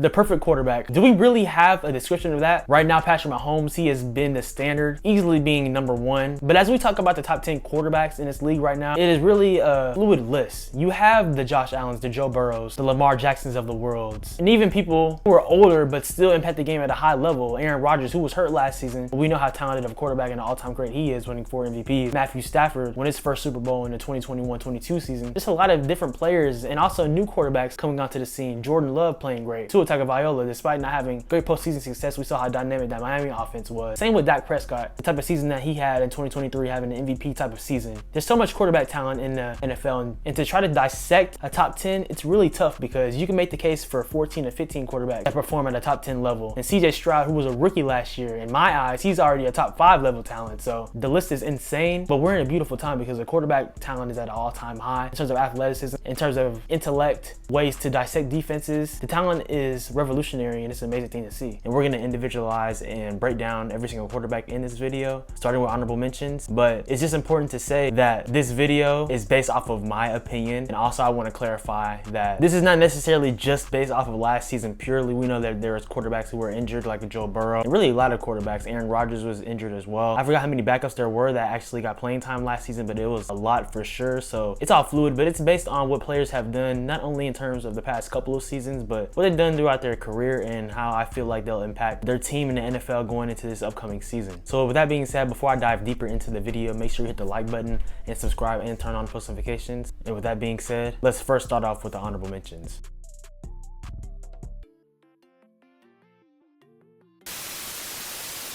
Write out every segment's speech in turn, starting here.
The perfect quarterback. Do we really have a description of that? Right now, Patrick Mahomes, he has been the standard, easily being #1. But as we talk about the top 10 quarterbacks in this league right now, it is really a fluid list. You have the Josh Allens, the Joe Burrows, the Lamar Jacksons of the world, and even people who are older but still impact the game at a high level. Aaron Rodgers, who was hurt last season, but we know how talented of a quarterback and an all-time great he is, winning 4 MVPs. Matthew Stafford won his first Super Bowl in the 2021-22 season. Just a lot of different players and also new quarterbacks coming onto the scene. Jordan Love playing great. Tua Tagovailoa, despite not having great postseason success, we saw how dynamic that Miami offense was. Same with Dak Prescott, the type of season that he had in 2023, having an MVP type of season. There's so much quarterback talent in the NFL, and to try to dissect a top 10, it's really tough because you can make the case for 14 to 15 quarterbacks that perform at a top 10 level. And CJ Stroud, who was a rookie last year, in my eyes, he's already a top 5 level talent. So the list is insane, but we're in a beautiful time because the quarterback talent is at an all-time high in terms of athleticism, in terms of intellect, ways to dissect defenses. The talent is revolutionary, and it's an amazing thing to see. And we're going to individualize and break down every single quarterback in this video, starting with honorable mentions. But it's just important to say that this video is based off of my opinion, and also I want to clarify that this is not necessarily just based off of last season purely. We know that there was quarterbacks who were injured, like Joe Burrow, and really a lot of quarterbacks. Aaron Rodgers was injured as well. I forgot how many backups there were that actually got playing time last season, but it was a lot for sure. So it's all fluid, but it's based on what players have done, not only in terms of the past couple of seasons, but what they've done throughout their career and how I feel like they'll impact their team in the NFL going into this upcoming season. So with that being said, before I dive deeper into the video, make sure you hit the like button and subscribe and turn on post notifications. And with that being said, let's first start off with the honorable mentions.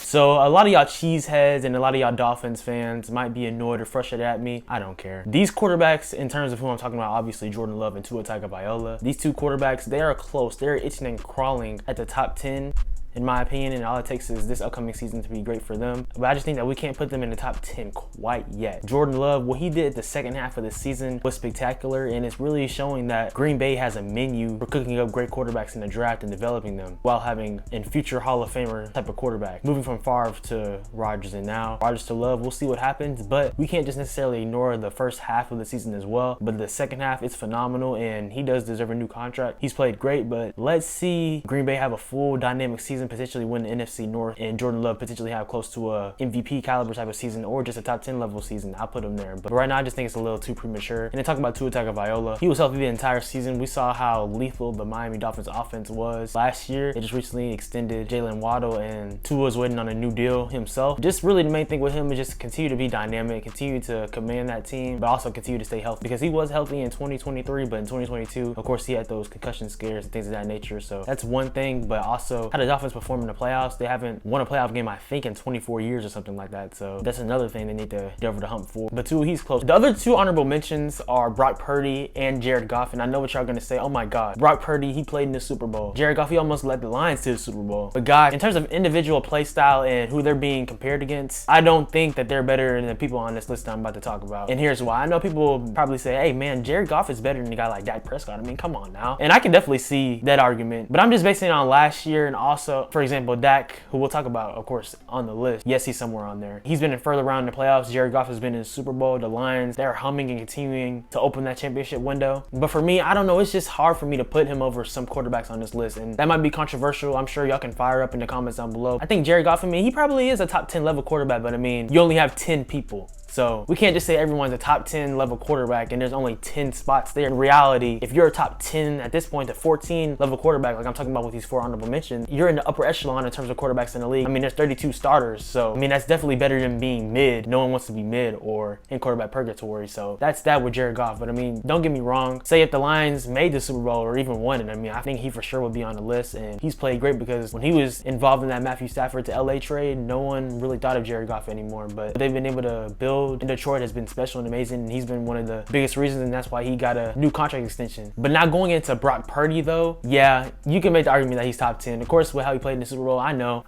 So a lot of y'all cheeseheads and a lot of y'all Dolphins fans might be annoyed or frustrated at me. I don't care. These quarterbacks, in terms of who I'm talking about, obviously Jordan Love and Tua Tagovailoa, these two quarterbacks, they are close. They're itching and crawling at the top 10. In my opinion, and all it takes is this upcoming season to be great for them. But I just think that we can't put them in the top 10 quite yet. Jordan Love, what he did the second half of the season was spectacular, and it's really showing that Green Bay has a menu for cooking up great quarterbacks in the draft and developing them while having a future Hall of Famer type of quarterback. Moving from Favre to Rodgers, and now Rodgers to Love, we'll see what happens, but we can't just necessarily ignore the first half of the season as well. But the second half is phenomenal, and he does deserve a new contract. He's played great, but let's see Green Bay have a full dynamic season, potentially win the NFC North, and Jordan Love potentially have close to a MVP caliber type of season or just a top 10 level season. I'll put him there, but right now I just think it's a little too premature. And then talking about Tua Tagovailoa, he was healthy the entire season. We saw how lethal the Miami Dolphins offense was last year. They just recently extended Jalen Waddle, and Tua's waiting on a new deal himself. Just really the main thing with him is just continue to be dynamic, continue to command that team, but also continue to stay healthy, because he was healthy in 2023, but in 2022, of course, he had those concussion scares and things of that nature. So that's one thing, but also how the Dolphins perform in the playoffs. They haven't won a playoff game, I think, in 24 years or something like that. So that's another thing they need to get over the hump for. But Tua, he's close. The other two honorable mentions are Brock Purdy and Jared Goff. And I know what y'all are going to say. Oh my God. Brock Purdy, he played in the Super Bowl. Jared Goff, he almost led the Lions to the Super Bowl. But guys, in terms of individual play style and who they're being compared against, I don't think that they're better than the people on this list I'm about to talk about. And here's why. I know people will probably say, hey man, Jared Goff is better than a guy like Dak Prescott. I mean, come on now. And I can definitely see that argument. But I'm just basing it on last year, and also, for example, Dak, who we'll talk about, of course, on the list. Yes, he's somewhere on there. He's been in further round in the playoffs. Jared Goff has been in the Super Bowl. The Lions, they're humming and continuing to open that championship window. But for me, I don't know. It's just hard for me to put him over some quarterbacks on this list. And that might be controversial. I'm sure y'all can fire up in the comments down below. I think Jared Goff, I mean, he probably is a top 10 level quarterback, but I mean, you only have 10 people. So we can't just say everyone's a top 10 level quarterback and there's only 10 spots there. In reality, if you're a top 10 at this point to 14 level quarterback, like I'm talking about with these 4 honorable mentions, you're in the upper echelon in terms of quarterbacks in the league. I mean, there's 32 starters. So, I mean, that's definitely better than being mid. No one wants to be mid or in quarterback purgatory. So that's that with Jared Goff. But I mean, don't get me wrong. Say if the Lions made the Super Bowl or even won it, I mean, I think he for sure would be on the list. And he's played great because when he was involved in that Matthew Stafford to LA trade, no one really thought of Jared Goff anymore. But they've been able to build in Detroit has been special and amazing, and he's been one of the biggest reasons, and that's why he got a new contract extension. But now going into Brock Purdy though, yeah, you can make the argument that he's top 10. Of course, with how he played in the Super Bowl, I know,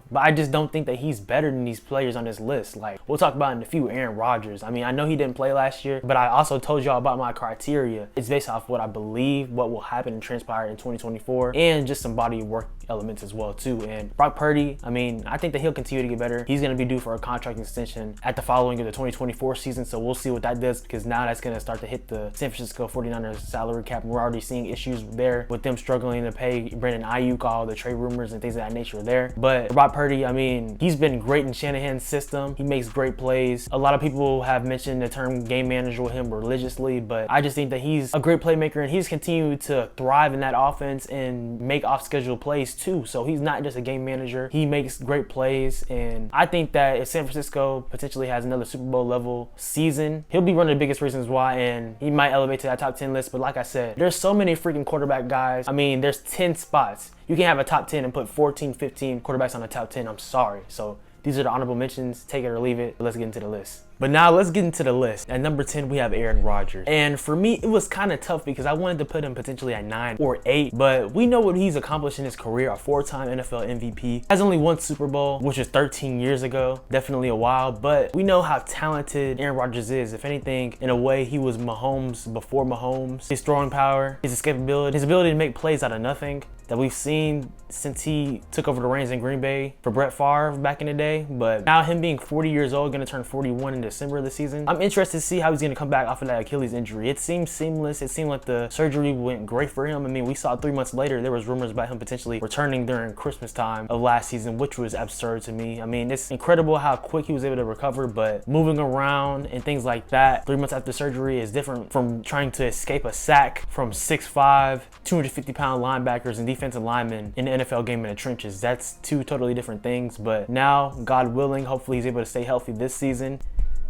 but I just don't think that he's better than these players on this list. Like, we'll talk about in a few, Aaron Rodgers. I mean, I know he didn't play last year, but I also told y'all about my criteria. It's based off what I believe, what will happen and transpire in 2024, and just some body of work elements as well too. And Brock Purdy, I mean, I think that he'll continue to get better. He's going to be due for a contract extension at the following of the 2024 season, so we'll see what that does, because now that's going to start to hit the San Francisco 49ers salary cap, and we're already seeing issues there with them struggling to pay Brandon Ayuk, all the trade rumors and things of that nature there. But Brock Purdy, I mean, he's been great in Shanahan's system. He makes great plays. A lot of people have mentioned the term game manager with him religiously, but I just think that he's a great playmaker, and he's continued to thrive in that offense and make off-schedule plays too. So he's not just a game manager. He makes great plays, and I think that if San Francisco potentially has another Super Bowl level season, he'll be one of the biggest reasons why, and he might elevate to that top 10 list. But like I said, there's so many freaking quarterback guys. I mean, there's 10 spots. You can't have a top 10 and put 14, 15 quarterbacks on the top 10. I'm sorry. So these are the honorable mentions. Take it or leave it. Let's get into the list. But now let's get into the list. At number 10, we have Aaron Rodgers. And for me, it was kind of tough because I wanted to put him potentially at 9 or 8. But we know what he's accomplished in his career, a 4-time NFL MVP. Has only one Super Bowl, which was 13 years ago. Definitely a while. But we know how talented Aaron Rodgers is. If anything, in a way, he was Mahomes before Mahomes. His throwing power, his escapability, his ability to make plays out of nothing that we've seen since he took over the reins in Green Bay for Brett Favre back in the day. But now him being 40 years old, going to turn 41 in December of the season, I'm interested to see how he's going to come back off of that Achilles injury. It seemed seamless. It seemed like the surgery went great for him. I mean, we saw 3 months later, there was rumors about him potentially returning during Christmas time of last season, which was absurd to me. I mean, it's incredible how quick he was able to recover, but moving around and things like that 3 months after surgery is different from trying to escape a sack from 6'5", 250-pound linebackers and defensive linemen in the NFL game in the trenches. That's two totally different things. But now, God willing, hopefully he's able to stay healthy this season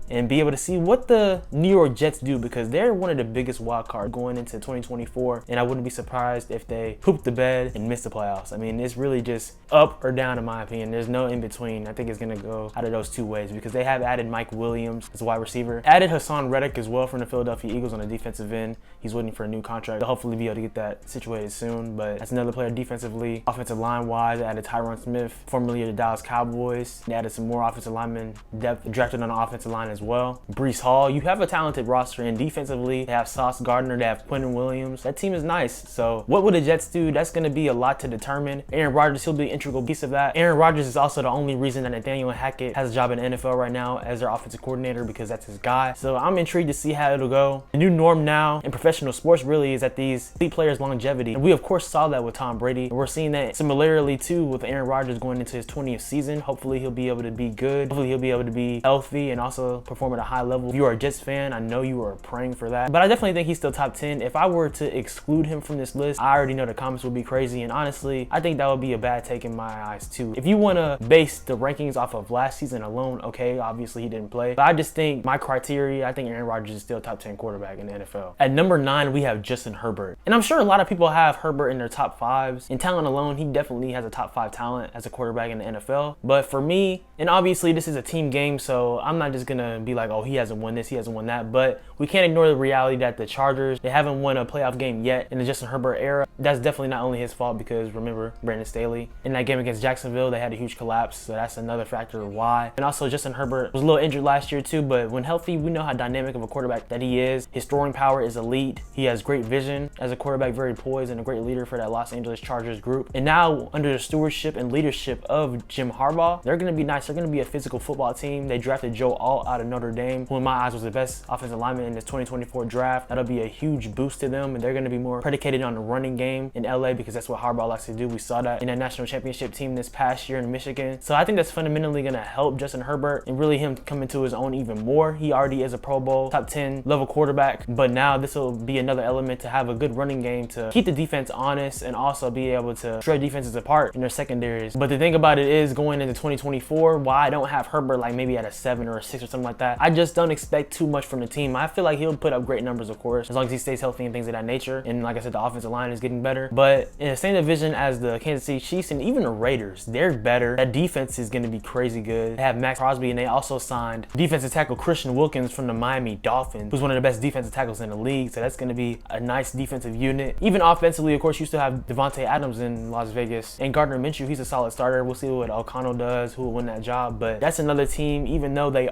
and be able to see what the New York Jets do, because they're one of the biggest wild cards going into 2024, and I wouldn't be surprised if they poop the bed and miss the playoffs. I mean, it's really just up or down in my opinion. There's no in between. I think it's going to go out of those two ways, because they have added Mike Williams as a wide receiver, added Hassan Reddick as well from the Philadelphia Eagles on the defensive end. He's waiting for a new contract. They'll hopefully be able to get that situated soon, but that's another player defensively. Offensive line wise, they added Tyron Smith, formerly of the Dallas Cowboys. They added some more offensive linemen depth, drafted on the offensive line as well. Breece Hall, you have a talented roster, and defensively, they have Sauce Gardner, they have Quentin Williams. That team is nice. So what will the Jets do? That's going to be a lot to determine. Aaron Rodgers, he'll be an integral piece of that. Aaron Rodgers is also the only reason that Nathaniel Hackett has a job in the NFL right now as their offensive coordinator, because that's his guy. So I'm intrigued to see how it'll go. The new norm now in professional sports really is that these elite players' longevity. And we of course saw that with Tom Brady. And we're seeing that similarly too with Aaron Rodgers going into his 20th season. Hopefully he'll be able to be good. Hopefully he'll be able to be healthy and also perform at a high level. If you are a Jets fan, I know you are praying for that. But I definitely think he's still top 10. If I were to exclude him from this list, I already know the comments would be crazy. And honestly, I think that would be a bad take in my eyes too. If you want to base the rankings off of last season alone, okay, obviously he didn't play. But I just think my criteria, I think Aaron Rodgers is still top 10 quarterback in the NFL. At number 9, we have Justin Herbert. And I'm sure a lot of people have Herbert in their top 5s. In talent alone, he definitely has a top 5 talent as a quarterback in the NFL. But for me, and obviously this is a team game, so I'm not just going to be like, oh, he hasn't won this, he hasn't won that. But we can't ignore the reality that the Chargers, they haven't won a playoff game yet in the Justin Herbert era. That's definitely not only his fault, because remember, Brandon Staley, in that game against Jacksonville, they had a huge collapse. So that's another factor why. And also Justin Herbert was a little injured last year too, but when healthy, we know how dynamic of a quarterback that he is. His throwing power is elite. He has great vision as a quarterback, very poised, and a great leader for that Los Angeles Chargers group. And now under the stewardship and leadership of Jim Harbaugh, they're going to be nice. They're going to be a physical football team. They drafted Joe Alt out of Notre Dame, who in my eyes was the best offensive lineman in this 2024 draft. That'll be a huge boost to them, and they're going to be more predicated on the running game in LA, because that's what Harbaugh likes to do. We saw that in that national championship team this past year in Michigan. So I think that's fundamentally going to help Justin Herbert and really him come into his own even more. He already is a Pro Bowl, top 10 level quarterback, but now this will be another element to have a good running game to keep the defense honest and also be able to shred defenses apart in their secondaries. But the thing about it is, going into 2024, why I don't have Herbert like maybe at a 7 or a 6 or something like that, I just don't expect too much from the team. I feel like he'll put up great numbers, of course, as long as he stays healthy and things of that nature. And like I said, the offensive line is getting better. But in the same division as the Kansas City Chiefs and even the Raiders, they're better. That defense is going to be crazy good. They have Max Crosby, and they also signed defensive tackle Christian Wilkins from the Miami Dolphins, who's one of the best defensive tackles in the league. So that's going to be a nice defensive unit. Even offensively, of course, you still have Devontae Adams in Las Vegas, and Gardner Minshew, he's a solid starter. We'll see what O'Connell does, who will win that job. But that's another team, even though they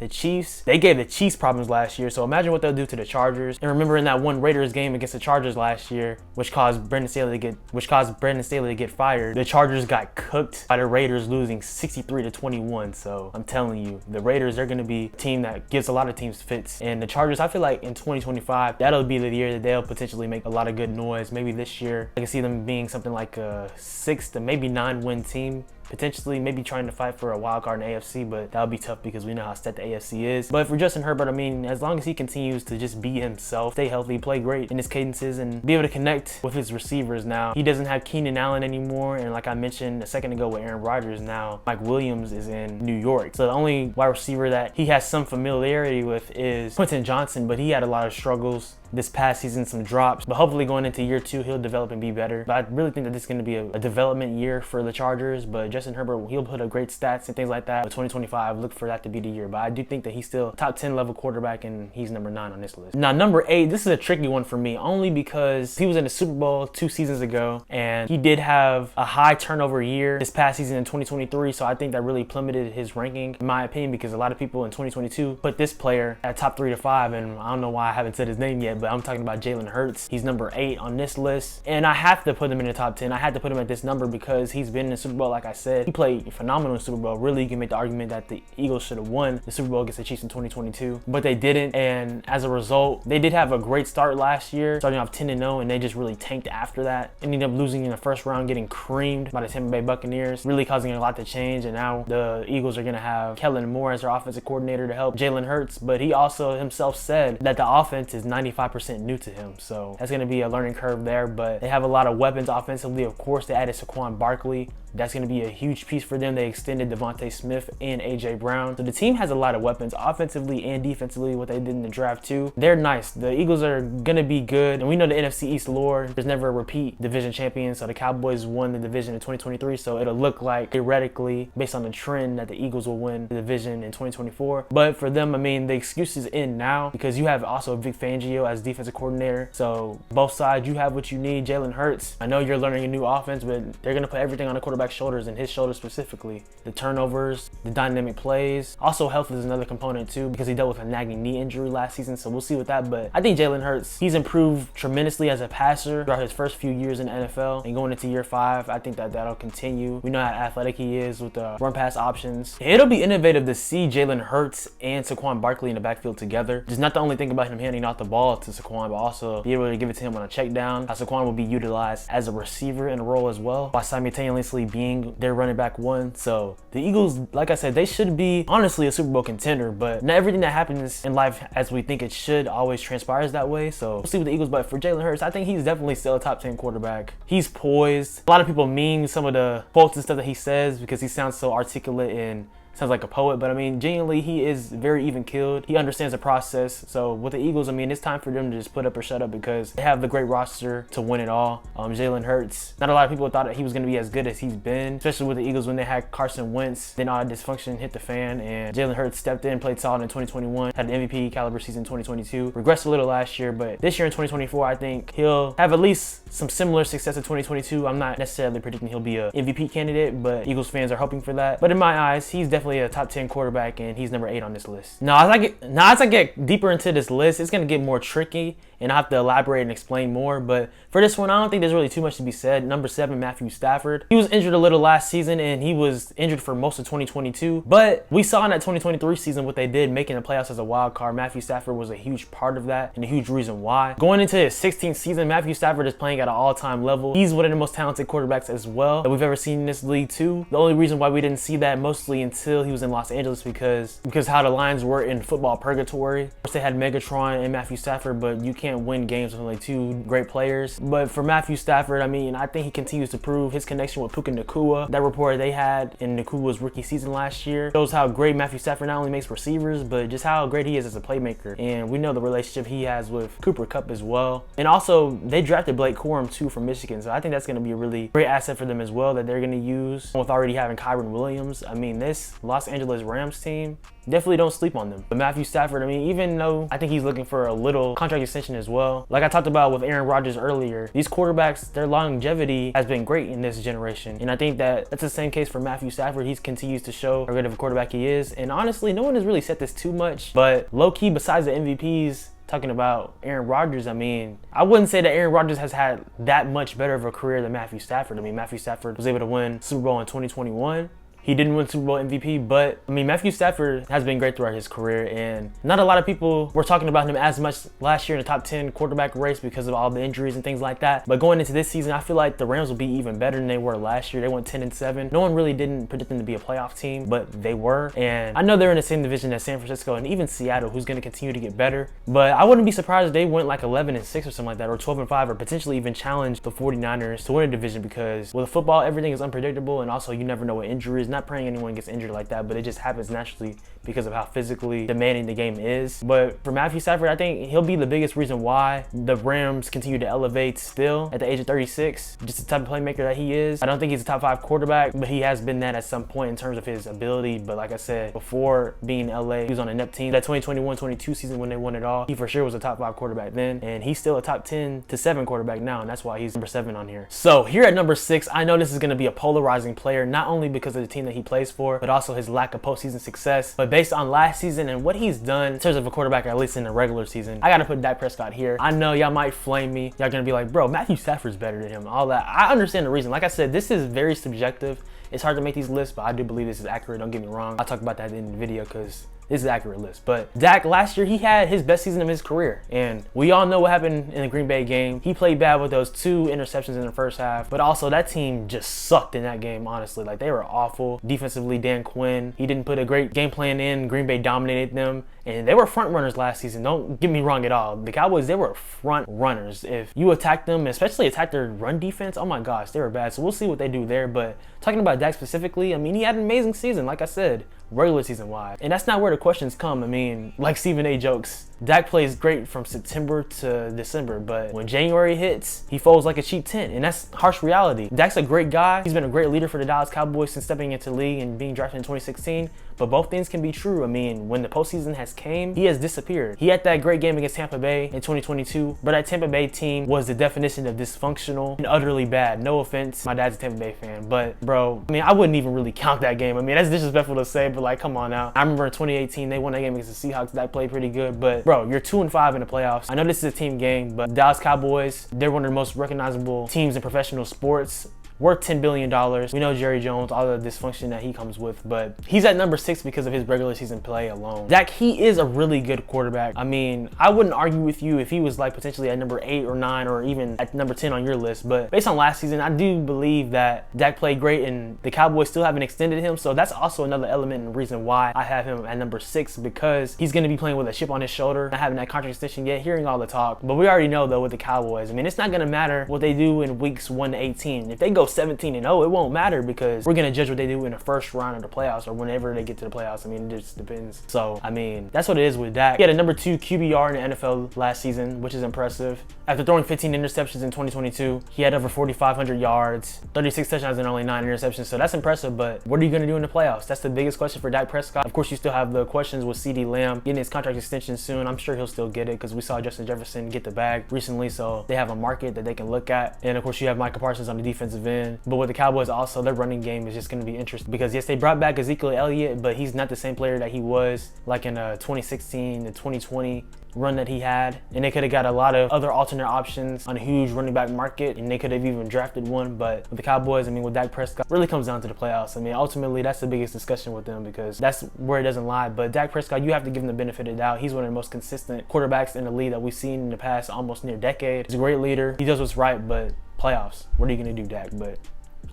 the Chiefs, they gave the Chiefs problems last year. So imagine what they'll do to the Chargers. And remember in that one Raiders game against the Chargers last year, which caused Brandon Staley to get fired, the Chargers got cooked by the Raiders, losing 63-21. So I'm telling you, the Raiders are going to be a team that gives a lot of teams fits. And the Chargers, I feel like in 2025, that'll be the year that they'll potentially make a lot of good noise. Maybe this year, I can see them being something like a 6 to maybe 9 win team. Potentially maybe trying to fight for a wild card in the AFC, but that would be tough because we know how set the AFC is. But for Justin Herbert, I mean, as long as he continues to just be himself, stay healthy, play great in his cadences, and be able to connect with his receivers now. He doesn't have Keenan Allen anymore, and like I mentioned a second ago with Aaron Rodgers, now Mike Williams is in New York. So the only wide receiver that he has some familiarity with is Quentin Johnson, but he had a lot of struggles this past season, some drops, but hopefully going into year 2, he'll develop and be better. But I really think that this is going to be a development year for the Chargers, but Justin Herbert, he'll put up great stats and things like that. But 2025, look for that to be the year. But I do think that he's still top 10 level quarterback, and he's number 9 on this list. Now, number 8, this is a tricky one for me, only because he was in the Super Bowl 2 seasons ago, and he did have a high turnover year this past season in 2023, so I think that really plummeted his ranking, in my opinion, because a lot of people in 2022 put this player at top 3 to 5, and I don't know why I haven't said his name yet, but I'm talking about Jalen Hurts. He's number 8 on this list, and I have to put him in the top 10. I had to put him at this number because he's been in the Super Bowl, like I said. He played phenomenal in the Super Bowl. Really, you can make the argument that the Eagles should have won the Super Bowl against the Chiefs in 2022, but they didn't, and as a result, they did have a great start last year, starting off 10-0, and they just really tanked after that. Ended up losing in the first round, getting creamed by the Tampa Bay Buccaneers, really causing a lot to change, and now the Eagles are going to have Kellen Moore as their offensive coordinator to help Jalen Hurts, but he also himself said that the offense is 95% new to him, so that's going to be a learning curve there. But they have a lot of weapons offensively. Of course, they added Saquon Barkley. That's going to be a huge piece for them. They extended Devontae Smith and A.J. Brown. So the team has a lot of weapons, offensively and defensively, what they did in the draft too. They're nice. The Eagles are going to be good. And we know the NFC East lore, there's never a repeat division champion. So the Cowboys won the division in 2023. So it'll look like, theoretically, based on the trend, that the Eagles will win the division in 2024. But for them, I mean, the excuses end now because you have also Vic Fangio as defensive coordinator. So both sides, you have what you need. Jalen Hurts, I know you're learning a new offense, but they're going to put everything on the quarterback shoulders, and his shoulders specifically. The turnovers, the dynamic plays. Also, health is another component too because he dealt with a nagging knee injury last season, so we'll see with that. But I think Jalen Hurts, he's improved tremendously as a passer throughout his first few years in the NFL, and going into year 5, I think that that'll continue. We know how athletic he is with the run pass options. It'll be innovative to see Jalen Hurts and Saquon Barkley in the backfield together. Just not the only thing about him handing off the ball to Saquon, but also be able to give it to him on a check down. How Saquon will be utilized as a receiver in a role as well, while simultaneously being their running back 1. So the Eagles, like I said, they should be honestly a Super Bowl contender, but not everything that happens in life as we think it should always transpires that way. So we'll see with the Eagles. But for Jalen Hurts, I think he's definitely still a top 10 quarterback. He's poised. A lot of people meme some of the quotes and stuff that he says because he sounds so articulate and sounds like a poet, but I mean, genuinely, he is very even-keeled. He understands the process. So with the Eagles, I mean, it's time for them to just put up or shut up because they have the great roster to win it all. Jalen Hurts, not a lot of people thought that he was going to be as good as he's been, especially with the Eagles when they had Carson Wentz. Then all that dysfunction hit the fan, and Jalen Hurts stepped in, played solid in 2021, had an MVP caliber season in 2022, regressed a little last year, but this year in 2024, I think he'll have at least some similar success in 2022. I'm not necessarily predicting he'll be an MVP candidate, but Eagles fans are hoping for that. But in my eyes, he's definitely a top 10 quarterback, and he's number 8 on this list. Now, as I get deeper into this list, it's going to get more tricky, and I have to elaborate and explain more. But for this one, I don't think there's really too much to be said. Number 7, Matthew Stafford. He was injured a little last season, and he was injured for most of 2022. But we saw in that 2023 season what they did, making the playoffs as a wild card. Matthew Stafford was a huge part of that, and a huge reason why. Going into his 16th season, Matthew Stafford is playing at an all-time level. He's one of the most talented quarterbacks as well that we've ever seen in this league too. The only reason why we didn't see that mostly until he was in Los Angeles because how the Lions were in football purgatory. Of course, they had Megatron and Matthew Stafford, but you can't win games with only 2 great players. But for Matthew Stafford, I mean, I think he continues to prove his connection with Puka Nacua. That report they had in Nacua's rookie season last year shows how great Matthew Stafford not only makes receivers, but just how great he is as a playmaker. And we know the relationship he has with Cooper Kupp as well. And also, they drafted Blake Corum too from Michigan, so I think that's going to be a really great asset for them as well that they're going to use with already having Kyron Williams. I mean, this Los Angeles Rams team, definitely don't sleep on them. But Matthew Stafford, I mean, even though I think he's looking for a little contract extension as well. Like I talked about with Aaron Rodgers earlier, these quarterbacks, their longevity has been great in this generation. And I think that that's the same case for Matthew Stafford. He continues to show how good of a quarterback he is. And honestly, no one has really said this too much, but low-key, besides the MVPs, talking about Aaron Rodgers, I mean, I wouldn't say that Aaron Rodgers has had that much better of a career than Matthew Stafford. I mean, Matthew Stafford was able to win Super Bowl in 2021. He didn't win Super Bowl MVP, but I mean, Matthew Stafford has been great throughout his career, and not a lot of people were talking about him as much last year in the top 10 quarterback race because of all the injuries and things like that. But going into this season, I feel like the Rams will be even better than they were last year. They went 10-7. No one really didn't predict them to be a playoff team, but they were. And I know they're in the same division as San Francisco and even Seattle, who's going to continue to get better. But I wouldn't be surprised if they went like 11-6 or something like that, or 12-5, or potentially even challenge the 49ers to win a division, because with football, everything is unpredictable, and also you never know what injuries. Not praying anyone gets injured like that, but it just happens naturally because of how physically demanding the game is. But for Matthew Stafford, I think he'll be the biggest reason why the Rams continue to elevate still at the age of 36. Just the type of playmaker that he is. I don't think he's a top 5 quarterback, but he has been that at some point in terms of his ability. But like I said, before being in LA, he was on a NEP team. That 2021-22 season when they won it all, he for sure was a top 5 quarterback then, and he's still a top 10-7 quarterback now, and that's why he's number 7 on here. So here at number 6, I know this is going to be a polarizing player, not only because of the team that he plays for, but also his lack of postseason success. But based on last season and what he's done in terms of a quarterback, at least in the regular season, I gotta put Dak Prescott here. I know y'all might flame me. Y'all gonna be like, bro, Matthew Stafford's better than him, all that. I understand the reason. Like I said, this is very subjective. It's hard to make these lists, but I do believe this is accurate. Don't get me wrong. I'll talk about that in the video because this is an accurate list. But Dak last year, he had his best season of his career. And we all know what happened in the Green Bay game. He played bad with those 2 interceptions in the first half. But also that team just sucked in that game, honestly. Like, they were awful. Defensively, Dan Quinn, he didn't put a great game plan in. Green Bay dominated them. And they were front runners last season. Don't get me wrong at all. The Cowboys, they were front runners. If you attack them, especially attack their run defense, oh my gosh, they were bad. So we'll see what they do there. But talking about Dak specifically, I mean, he had an amazing season, like I said, regular season wide. And that's not where the questions come. I mean, like Stephen A jokes, Dak plays great from September to December, but when January hits, he folds like a cheap tent, and that's harsh reality. Dak's a great guy. He's been a great leader for the Dallas Cowboys since stepping into the league and being drafted in 2016, but both things can be true. I mean, when the postseason has came, he has disappeared. He had that great game against Tampa Bay in 2022, but that Tampa Bay team was the definition of dysfunctional and utterly bad. No offense, my dad's a Tampa Bay fan, but bro, I mean, I wouldn't even really count that game. I mean, that's disrespectful to say, but like, come on now. I remember in 2018, they won that game against the Seahawks. Dak played pretty good, but bro, you're 2-5 in the playoffs. I know this is a team game, but Dallas Cowboys, they're one of the most recognizable teams in professional sports. Worth $10 billion. We know Jerry Jones, all the dysfunction that he comes with, but he's at number 6 because of his regular season play alone. Dak, he is a really good quarterback. I mean, I wouldn't argue with you if he was like potentially at number 8 or 9 or even at number 10 on your list, but based on last season, I do believe that Dak played great and the Cowboys still haven't extended him, so that's also another element and reason why I have him at number 6, because he's going to be playing with a chip on his shoulder, not having that contract extension yet, hearing all the talk. But we already know though with the Cowboys, I mean, it's not going to matter what they do in weeks 1-18. If they go 17-0, it won't matter because we're going to judge what they do in the first round of the playoffs or whenever they get to the playoffs. I mean, it just depends. So, I mean, that's what it is with Dak. He had a number 2 QBR in the NFL last season, which is impressive. After throwing 15 interceptions in 2022, he had over 4,500 yards, 36 touchdowns and only 9 interceptions. So that's impressive, but what are you going to do in the playoffs? That's the biggest question for Dak Prescott. Of course, you still have the questions with CeeDee Lamb getting his contract extension soon. I'm sure he'll still get it because we saw Justin Jefferson get the bag recently, so they have a market that they can look at. And of course, you have Micah Parsons on the defensive end. But with the Cowboys also, their running game is just going to be interesting because yes, they brought back Ezekiel Elliott, but he's not the same player that he was like in 2016 to 2020 run that he had, and they could have got a lot of other alternate options on a huge running back market, and they could have even drafted one. But with the Cowboys, I mean, with Dak Prescott, really comes down to the playoffs. I mean, ultimately, that's the biggest discussion with them because that's where it doesn't lie. But Dak Prescott, you have to give him the benefit of the doubt. He's one of the most consistent quarterbacks in the league that we've seen in the past almost near decade. He's a great leader. He does what's right, but playoffs, what are you going to do, Dak? But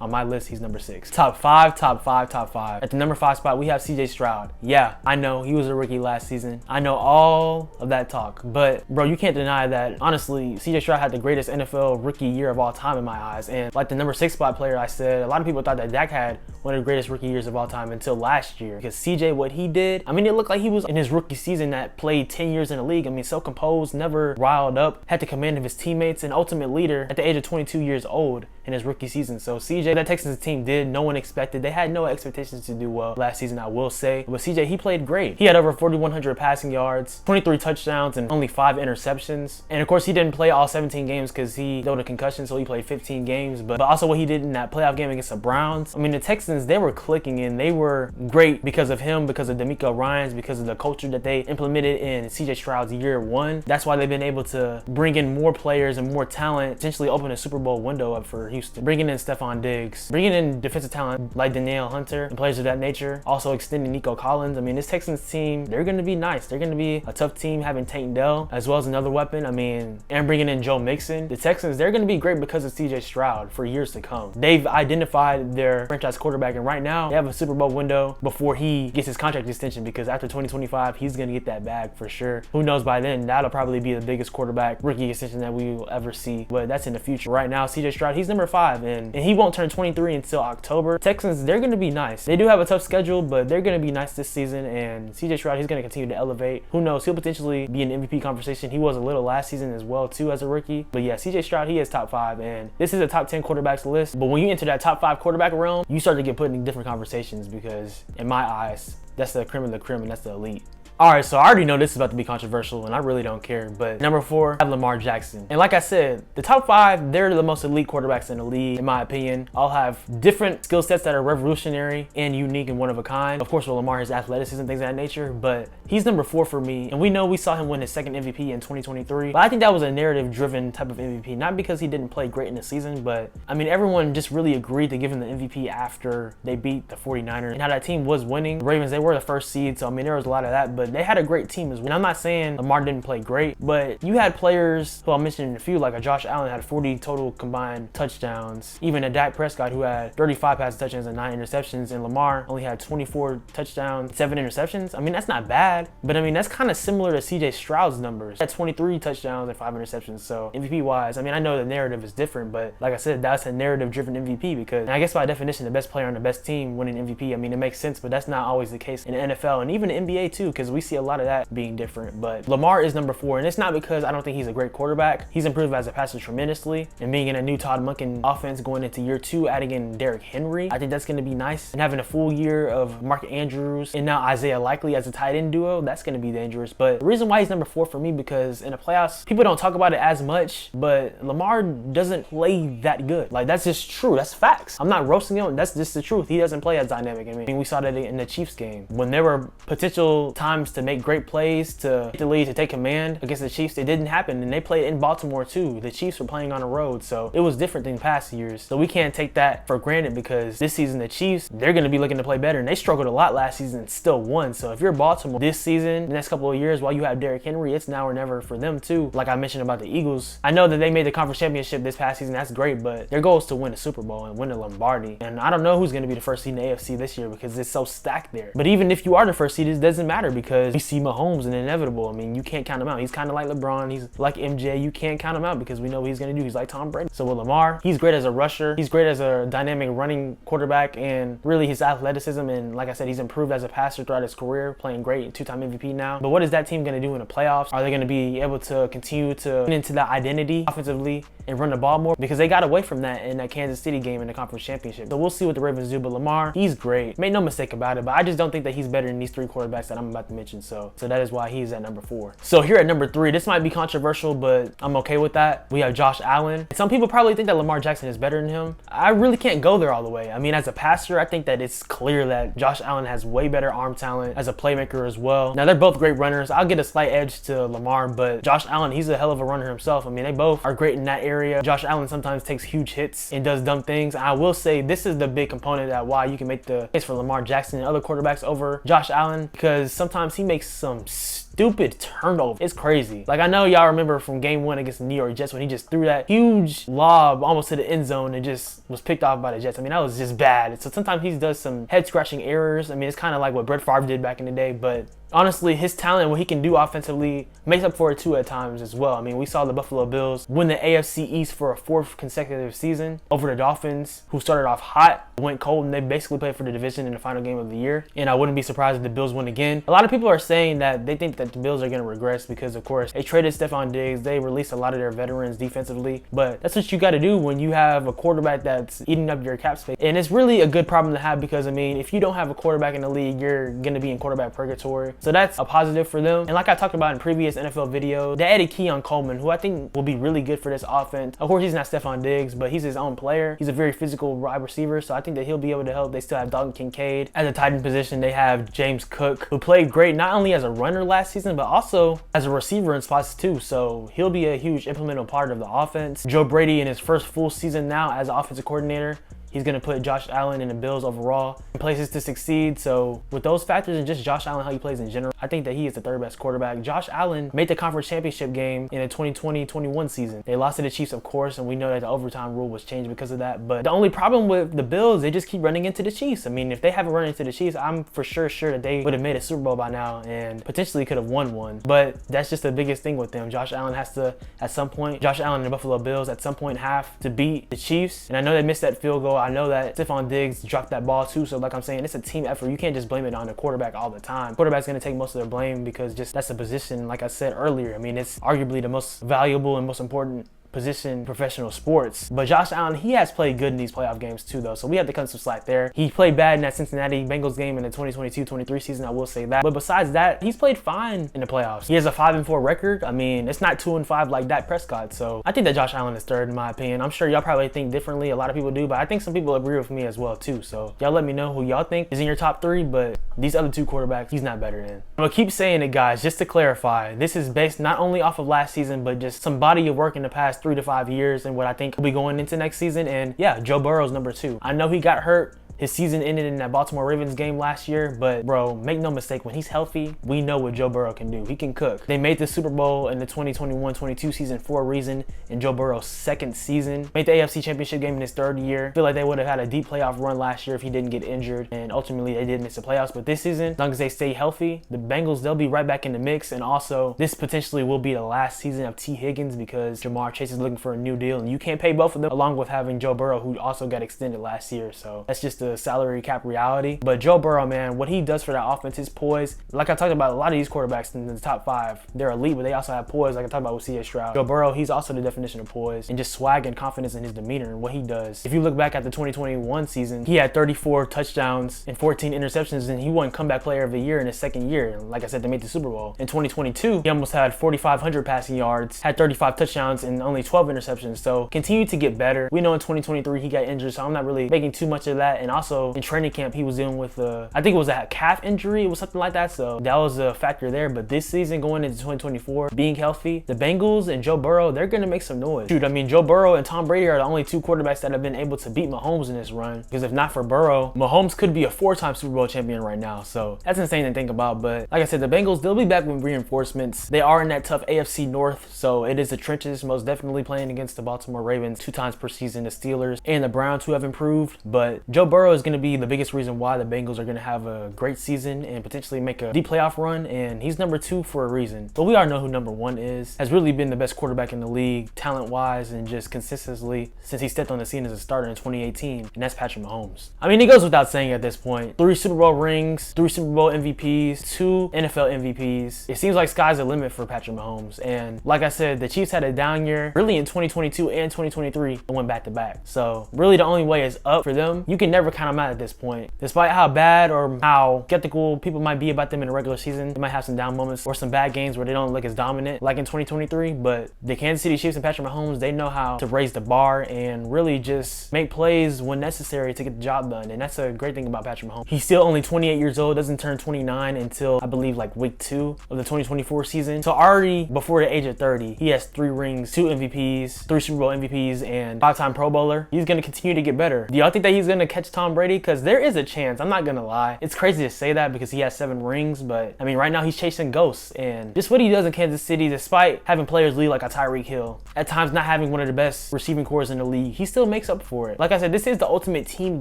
on my list, he's number 6. Top 5. At the number 5 spot, we have CJ Stroud. Yeah, I know he was a rookie last season. I know all of that talk, but bro, you can't deny that honestly, CJ Stroud had the greatest NFL rookie year of all time in my eyes. And like the number 6 spot player, I said, a lot of people thought that Dak had one of the greatest rookie years of all time until last year. Because CJ, what he did, I mean, it looked like he was in his rookie season that played 10 years in the league. I mean, so composed, never riled up, had the command of his teammates, and ultimate leader at the age of 22 years old. in his rookie season. So CJ, that Texans team did, no one expected. They had no expectations to do well last season, I will say. But CJ, he played great. He had over 4,100 passing yards, 23 touchdowns, and only 5 interceptions. And of course, he didn't play all 17 games because he dealt a concussion, so he played 15 games. But also what he did in that playoff game against the Browns. I mean, the Texans, they were clicking and they were great because of him, because of D'Amico Ryans, because of the culture that they implemented in CJ Stroud's year 1. That's why they've been able to bring in more players and more talent, essentially open a Super Bowl window up for Houston. Bringing in Stephon Diggs, bringing in defensive talent like Danielle Hunter and players of that nature. Also extending Nico Collins. I mean, this Texans team, they're going to be nice. They're going to be a tough team, having Tank Dell as well as another weapon. I mean, and bringing in Joe Mixon. The Texans, they're going to be great because of CJ Stroud for years to come. They've identified their franchise quarterback, and right now they have a Super Bowl window before he gets his contract extension, because after 2025, he's going to get that bag for sure. Who knows, by then, that'll probably be the biggest quarterback rookie extension that we will ever see, but that's in the future. Right now, CJ Stroud, he's number 5, and he won't turn 23 until October. Texans, they're going to be nice. They do have a tough schedule, but they're going to be nice this season, and CJ Stroud, he's going to continue to elevate. Who knows, he'll potentially be in MVP conversation. He was a little last season as well too as a rookie. But yeah, CJ Stroud, he is top 5, and this is a top 10 quarterbacks list. But when you enter that top 5 quarterback realm, you start to get put in different conversations, because in my eyes, that's the creme of the creme, and that's the elite. Alright, so I already know this is about to be controversial, and I really don't care, but number 4, I have Lamar Jackson. And like I said, the top 5, they're the most elite quarterbacks in the league, in my opinion. All have different skill sets that are revolutionary and unique and one of a kind. Of course, with Lamar, his athleticism, things of that nature, but he's number 4 for me. And we know we saw him win his second MVP in 2023, but I think that was a narrative-driven type of MVP, not because he didn't play great in the season, but I mean, everyone just really agreed to give him the MVP after they beat the 49ers, and how that team was winning. The Ravens, they were the first seed, so I mean, there was a lot of that, but they had a great team as well. And I'm not saying Lamar didn't play great, but you had players who I'll mention in a few, like a Josh Allen had 40 total combined touchdowns, even a Dak Prescott who had 35 passing touchdowns and 9 interceptions, and Lamar only had 24 touchdowns, 7 interceptions. I mean, that's not bad, but I mean, that's kind of similar to CJ Stroud's numbers. He had 23 touchdowns and 5 interceptions. So MVP wise, I mean, I know the narrative is different, but like I said, that's a narrative driven MVP, because I guess by definition, the best player on the best team winning MVP, I mean, it makes sense, but that's not always the case in the NFL and even the NBA too, because we see a lot of that being different. But Lamar is number 4, and it's not because I don't think he's a great quarterback. He's improved as a passer tremendously, and being in a new Todd Monken offense going into year 2, adding in Derrick Henry, I think that's going to be nice. And having a full year of Mark Andrews and now Isaiah Likely as a tight end duo, that's going to be dangerous. But the reason why he's number 4 for me, because in the playoffs, people don't talk about it as much, but Lamar doesn't play that good. Like, that's just true. That's facts. I'm not roasting him. That's just the truth. He doesn't play as dynamic. I mean, we saw that in the Chiefs game. When there were potential times to make great plays, to get the lead, to take command against the Chiefs, it didn't happen. And they played in Baltimore too. The Chiefs were playing on the road, so it was different than past years. So we can't take that for granted, because this season the Chiefs, they're going to be looking to play better, and they struggled a lot last season and still won. So if you're Baltimore this season, the next couple of years, while you have Derrick Henry, it's now or never for them too. Like I mentioned about the Eagles, I know that they made the conference championship this past season, that's great, but their goal is to win the Super Bowl and win the Lombardi. And I don't know who's going to be the first seed in the AFC this year, because it's so stacked there. But even if you are the first seed, it doesn't matter, because we see Mahomes and inevitable. I mean, you can't count him out. He's kind of like LeBron. He's like MJ. You can't count him out, because we know what he's going to do. He's like Tom Brady. So with Lamar, he's great as a rusher. He's great as a dynamic running quarterback, and really his athleticism. And like I said, he's improved as a passer throughout his career, playing great, 2-time MVP now. But what is that team going to do in the playoffs? Are they going to be able to continue to get into that identity offensively and run the ball more? Because they got away from that in that Kansas City game in the conference championship. So we'll see what the Ravens do. But Lamar, he's great. Make no mistake about it. But I just don't think that he's better than these 3 quarterbacks that I'm about to mention. So that is why he's at number 4. So here at number 3, this might be controversial, but I'm okay with that. We have Josh Allen. Some people probably think that Lamar Jackson is better than him. I really can't go there all the way. I mean, as a passer, I think that it's clear that Josh Allen has way better arm talent as a playmaker as well. Now, they're both great runners. I'll get a slight edge to Lamar, but Josh Allen, he's a hell of a runner himself. I mean, they both are great in that area. Josh Allen sometimes takes huge hits and does dumb things. I will say this is the big component that why you can make the case for Lamar Jackson and other quarterbacks over Josh Allen, because sometimes he makes some stupid turnover. It's crazy. Like, I know y'all remember from game 1 against the New York Jets when he just threw that huge lob almost to the end zone and just was picked off by the Jets. I mean, that was just bad. So sometimes he does some head scratching errors. I mean, it's kind of like what Brett Favre did back in the day, but honestly, his talent, what he can do offensively, makes up for it too at times as well. I mean, we saw the Buffalo Bills win the AFC East for a 4th consecutive season over the Dolphins, who started off hot, went cold, and they basically played for the division in the final game of the year. And I wouldn't be surprised if the Bills win again. A lot of people are saying that they think that point, the Bills are going to regress because, of course, they traded Stephon Diggs. They released a lot of their veterans defensively. But that's what you got to do when you have a quarterback that's eating up your cap space. And it's really a good problem to have because, I mean, if you don't have a quarterback in the league, you're going to be in quarterback purgatory. So that's a positive for them. And like I talked about in previous NFL videos, they added Keon Coleman, who I think will be really good for this offense. Of course, he's not Stephon Diggs, but he's his own player. He's a very physical wide receiver, so I think that he'll be able to help. They still have Dalton Kincaid. At the tight end position, they have James Cook, who played great not only as a runner last season, but also as a receiver in spots too. So he'll be a huge implemental part of the offense. Joe Brady in his first full season now as offensive coordinator, he's going to put Josh Allen and the Bills overall in places to succeed. So with those factors and just Josh Allen, how he plays in general, I think that he is the third best quarterback. Josh Allen made the conference championship game in the 2020-21 season. They lost to the Chiefs, of course, and we know that the overtime rule was changed because of that. But the only problem with the Bills, they just keep running into the Chiefs. I mean, if they haven't run into the Chiefs, I'm for sure that they would have made a Super Bowl by now and potentially could have won one. But that's just the biggest thing with them. Josh Allen has to, at some point, Josh Allen and the Buffalo Bills at some point have to beat the Chiefs. And I know they missed that field goal. I know that Stephon Diggs dropped that ball too. So like I'm saying, it's a team effort. You can't just blame it on the quarterback all the time. Quarterback's going to take most of their blame because just that's a position, like I said earlier. I mean, it's arguably the most valuable and most important position in professional sports. But Josh Allen, he has played good in these playoff games too though, so we have to cut some slack there. He played bad in that Cincinnati Bengals game in the 2022-23 season, I will say that. But besides that, he's played fine in the playoffs. He has a 5-4 record. I mean, it's not 2-5 like Dak Prescott. So I think that Josh Allen is third in my opinion. I'm sure y'all probably think differently. A lot of people do, but I think some people agree with me as well too. So y'all let me know who y'all think is in your top 3, but these other 2 quarterbacks, he's not better than. I'm gonna keep saying it, guys, just to clarify. This is based not only off of last season, but just some body of work in the past 3 to 5 years and what I think will be going into next season. And yeah, Joe Burrow's number 2. I know he got hurt. His season ended in that Baltimore Ravens game last year, but bro, make no mistake, when he's healthy, we know what Joe Burrow can do. He can cook. They made the Super Bowl in the 2021-22 season for a reason in Joe Burrow's 2nd season. Made the AFC Championship game in his 3rd year. Feel like they would have had a deep playoff run last year if he didn't get injured, and ultimately they did miss the playoffs. But this season, as long as they stay healthy, the Bengals, they'll be right back in the mix. And also, this potentially will be the last season of T. Higgins because Jamar Chase is looking for a new deal, and you can't pay both of them, along with having Joe Burrow, who also got extended last year. So that's just the salary cap reality. But Joe Burrow, man, what he does for that offense, his poise. Like I talked about, a lot of these quarterbacks in the top 5, they're elite, but they also have poise. Like I talked about with C.J. Stroud. Joe Burrow, he's also the definition of poise and just swag and confidence in his demeanor and what he does. If you look back at the 2021 season, he had 34 touchdowns and 14 interceptions, and he won comeback player of the year in his 2nd year. And like I said, they made the Super Bowl. In 2022, he almost had 4,500 passing yards, had 35 touchdowns and only 12 interceptions. So continued to get better. We know in 2023 he got injured, so I'm not really making too much of that. And also in training camp, he was dealing with I think it was a calf injury. It was something like that. So that was a factor there. But this season going into 2024, being healthy, the Bengals and Joe Burrow, they're going to make some noise. Dude, I mean, Joe Burrow and Tom Brady are the only 2 quarterbacks that have been able to beat Mahomes in this run. Because if not for Burrow, Mahomes could be a 4-time Super Bowl champion right now. So that's insane to think about. But like I said, the Bengals, they'll be back with reinforcements. They are in that tough AFC North. So it is the trenches, most definitely playing against the Baltimore Ravens 2 times per season, the Steelers and the Browns, who have improved. But Joe Burrow is going to be the biggest reason why the Bengals are going to have a great season and potentially make a deep playoff run, and he's number 2 for a reason. But we already know who number 1 is. Has really been the best quarterback in the league, talent-wise and just consistently since he stepped on the scene as a starter in 2018, and that's Patrick Mahomes. I mean, it goes without saying at this point. 3 Super Bowl rings, 3 Super Bowl MVPs, 2 NFL MVPs. It seems like sky's the limit for Patrick Mahomes, and like I said, the Chiefs had a down year really in 2022 and 2023 and went back-to-back. So really the only way is up for them. You can never count them out at this point. Despite how bad or how skeptical people might be about them in the regular season, they might have some down moments or some bad games where they don't look as dominant like in 2023, but the Kansas City Chiefs and Patrick Mahomes, they know how to raise the bar and really just make plays when necessary to get the job done. And that's a great thing about Patrick Mahomes. He's still only 28 years old, doesn't turn 29 until I believe like week 2 of the 2024 season. So already before the age of 30, he has 3 rings, 2 MVPs, 3 Super Bowl MVPs, and 5-time Pro Bowler. He's going to continue to get better. Do y'all think that he's going to catch Tom Brady? Because there is a chance. I'm not going to lie. It's crazy to say that because he has 7 rings, but I mean, right now he's chasing ghosts, and just what he does in Kansas City, despite having players lead like a Tyreek Hill, at times not having one of the best receiving cores in the league, he still makes up for it. Like I said, this is the ultimate team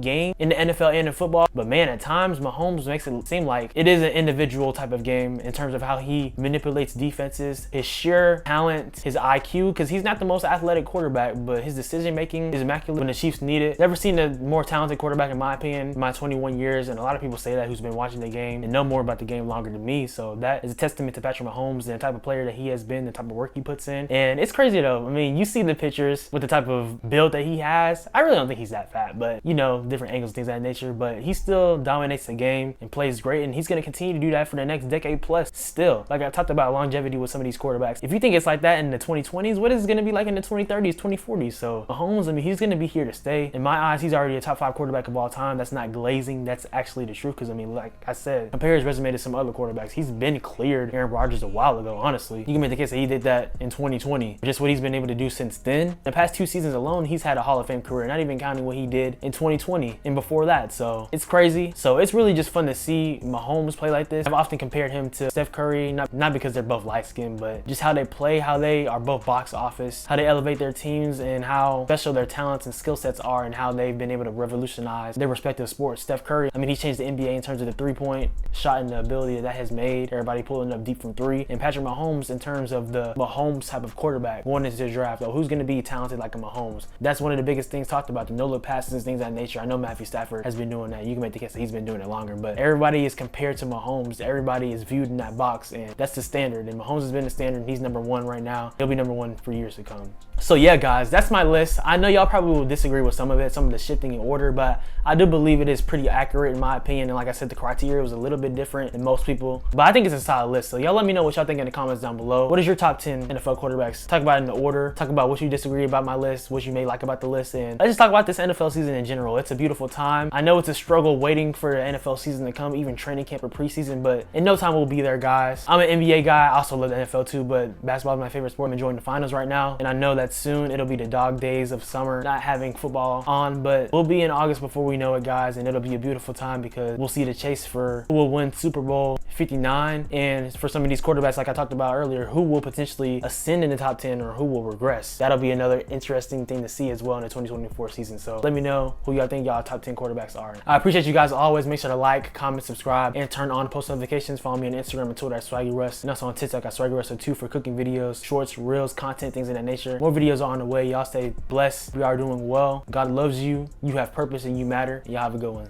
game in the NFL and in football, but man, at times Mahomes makes it seem like it is an individual type of game in terms of how he manipulates defenses, his sheer talent, his IQ, because he's not the most athletic quarterback, but his decision making is immaculate when the Chiefs need it. Never seen a more talented quarterback quarterback, in my opinion, in my 21 years, and a lot of people say that who's been watching the game and know more about the game longer than me. So that is a testament to Patrick Mahomes and the type of player that he has been, the type of work he puts in. And it's crazy though. I mean, you see the pictures with the type of build that he has. I really don't think he's that fat, but you know, different angles, things of that nature. But he still dominates the game and plays great, and he's going to continue to do that for the next decade plus still. Like I talked about longevity with some of these quarterbacks. If you think it's like that in the 2020s, what is it going to be like in the 2030s, 2040s? So Mahomes, I mean, he's going to be here to stay. In my eyes, he's already a top 5 quarterback of all time. That's not glazing. That's actually the truth. Because I mean, like I said, compare his resume to some other quarterbacks. He's been cleared Aaron Rodgers a while ago, honestly. You can make the case that he did that in 2020. Just what he's been able to do since then. The past 2 seasons alone, he's had a Hall of Fame career, not even counting what he did in 2020 and before that. So it's crazy. So it's really just fun to see Mahomes play like this. I've often compared him to Steph Curry, not because they're both light-skinned, but just how they play, how they are both box office, how they elevate their teams, and how special their talents and skill sets are, and how they've been able to revolutionize their respective sports. Steph Curry, I mean, he's changed the NBA in terms of the three-point shot and the ability that has made everybody pulling up deep from 3. And Patrick Mahomes, in terms of the Mahomes type of quarterback going into the draft, who's going to be talented like a Mahomes? That's one of the biggest things talked about, the no-look passes and things of that nature. I know Matthew Stafford has been doing that. You can make the case that he's been doing it longer, but everybody is compared to Mahomes. Everybody is viewed in that box, and that's the standard. And Mahomes has been the standard, and he's number 1 right now. He'll be number 1 for years to come. So yeah, guys, that's my list. I know y'all probably will disagree with some of it, some of the shifting in order, but I do believe it is pretty accurate in my opinion. And like I said, the criteria was a little bit different than most people, but I think it's a solid list. So y'all let me know what y'all think in the comments down below. What is your top 10 NFL quarterbacks? Talk about it in the order. Talk about what you disagree about my list, what you may like about the list, and let's just talk about this NFL season in general. It's a beautiful time. I know it's a struggle waiting for the NFL season to come, even training camp or preseason, but in no time we'll be there, guys. I'm an NBA guy. I also love the NFL too, but basketball is my favorite sport. I'm enjoying the finals right now, and I know that soon it'll be the dog days of summer, not having football on, but we'll be in August before we know it, guys, and it'll be a beautiful time because we'll see the chase for who will win Super Bowl 59, and for some of these quarterbacks, like I talked about earlier, who will potentially ascend in the top 10 or who will regress. That'll be another interesting thing to see as well in the 2024 season. So let me know who y'all think y'all top 10 quarterbacks are. I appreciate you guys always. Make sure to like, comment, subscribe, and turn on post notifications. Follow me on Instagram and Twitter at SwaggyRuss, and also on TikTok at SwaggyRuss2 for cooking videos, shorts, reels, content, things of that nature. More videos are on the way. Y'all stay blessed. We are doing well. God loves you. You have purpose and you matter. Y'all have a good one.